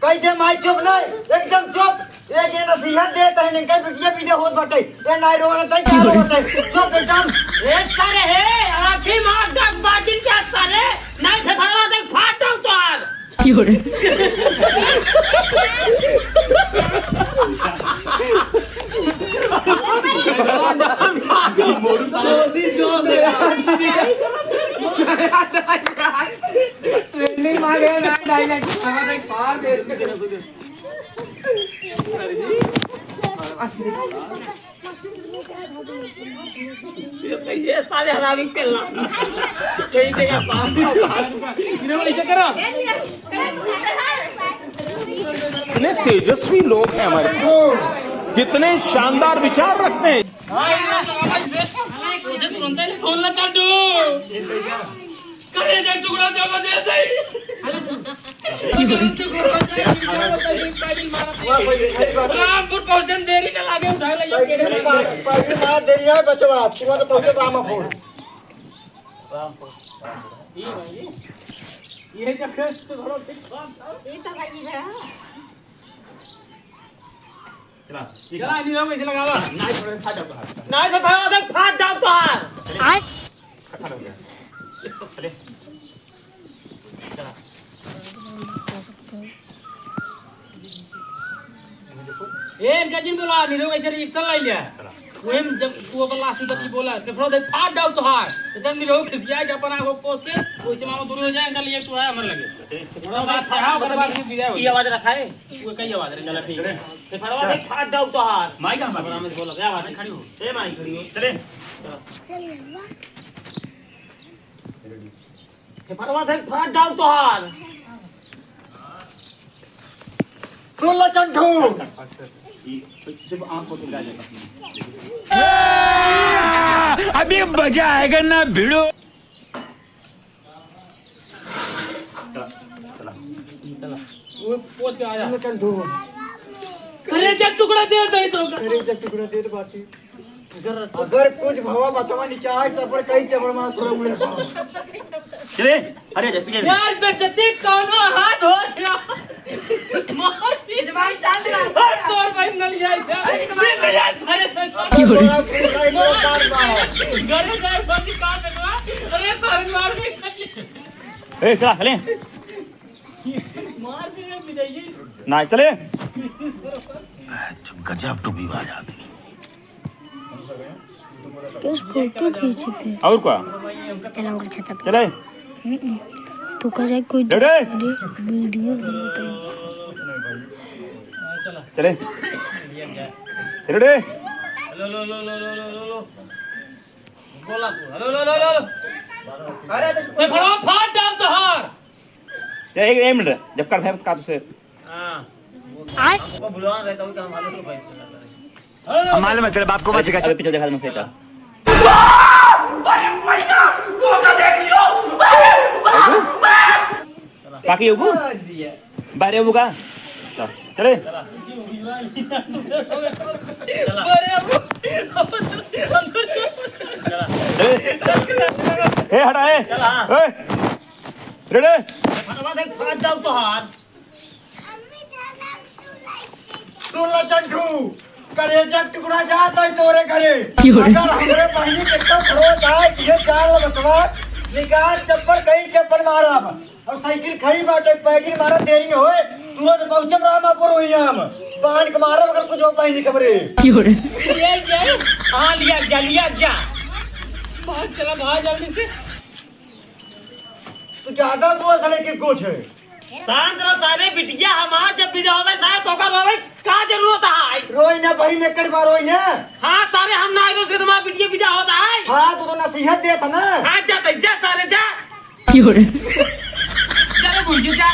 कैसे माई चुप नहीं एकदम चुप एक ये नसीहत दे तहे नहीं कई बिटिया पीछे होत बटे ए नाई रोना तई क्या होत चुप एकदम ए सारे हे आखी मार दग बाजिन के सारे नहीं फेफड़वा देख फाट दो तोर Fiore. ट्रेंडिंग मारे ना डायलॉग हमारे पार दे ये सारे हरामी पेला कहीं जगह पार इसे करो कितने तेजस्वी लोग हैं हमारे, कितने शानदार विचार रखते हैं। फोन ना चढ़ू करे जग टुकड़ा जगह दे दे रामपुर पहुंचन देरी न लागे उठा ले पहली मार देरी है बचवा पूरा तो पहुंचे रामापुर ये जगह तो घरों से ये तो भाई है चला नहीं रहो ऐसे लगावा नहीं थोड़ा खा जाओ नहीं तो भाई देख फाट जाओ तो हार आय चले चला ए इनका जिन बोला नहीं रहो ऐसे रिएक्शन ला लिया वहीं जब तू अपन लास्ट तक बोला कि फ्रो देख फाट जाओ तो हार इधर नहीं रहो खिसिया के अपन आंखों पोस के वैसे मानो दूर हो जाए इनका लिए तू है हमर लगे थोड़ा बात है हां बर्बाद की विदाई हो ये आवाज रखा है वो कई आवाज रे चला ठीक है ते फड़वा देख फाट जाओ तो हार माई का बाबा में बोला क्या बात है खड़ी हो ए माई खड़ी हो चले ते फड़वा देख फाट जाओ तो हार सुन लो चंटू सिर्फ आंख को चला जाए अभी मजा आएगा ना भिड़ो। वो पोच के आ जा चंटू करे जब टुकड़ा दे दे तो अरे जब टुकड़ा दे बाटी अगर कुछ भवा बतावा नहीं चाहे तो पर कई चबड़ मार थोड़ा मुड़े चले अरे पीछे यार बेइज्जती कौनो हाथ हो गया मार भाई चांद रहा तोर भाई नल जाए ले यार अरे Fiore. गरे जाए बंदी का देखवा अरे तोर मार भी ए चला चले मार भी नहीं जाइए ना चले गजब टूबी बाज आदमी किस फोटो खींचते और क्या चला उधर छत पे चले तू का जाए कोई रेडी? वीडियो बनाता है चले रेडी लो लो लो लो लो लो लो बोला तू लो लो लो लो अरे ते फड़ा फाट डाल तो हार एक मिनट जब कर है का तुझसे हां आय वो बुलवान रहता हूं काम मालूम तो भाई मालूम है तेरे बाप को मत सिखा चलो पीछे देखा मैं फेंका बाकी उबू बारे उबू का चले ए हटा ए रेडी फटवा देख फाट जाओ तो हार सुन लो चंटू करे जब टुकड़ा जाता है तोरे घरे Fiore. अगर हमरे बहनी के तो खड़ो जाए ये चाल बतवा निकाल चप्पल कहीं चप्पल मारा और साइकिल खड़ी बाटे पैकिंग मारा देही होए तुरंत पहुंचम रामापुर होई हम पान के मारा अगर कुछ हो पाई नहीं खबरे Fiore. ले जा हां लिया जा बहुत चला भाग जल्दी से तू ज्यादा बोल खले कि कुछ है शांत रहो सारे बिटिया हमार जब विदा होता है शायद तो का भाई का जरूरत है रोई ना बहनी एकड़ बार रोई ना हां सारे हम ना आए उसके तुम्हारा बिटिया विदा होता है हाँ तो नसीहत दे था ना हां जाते जा सारे जा Fiore. चलो भूल जा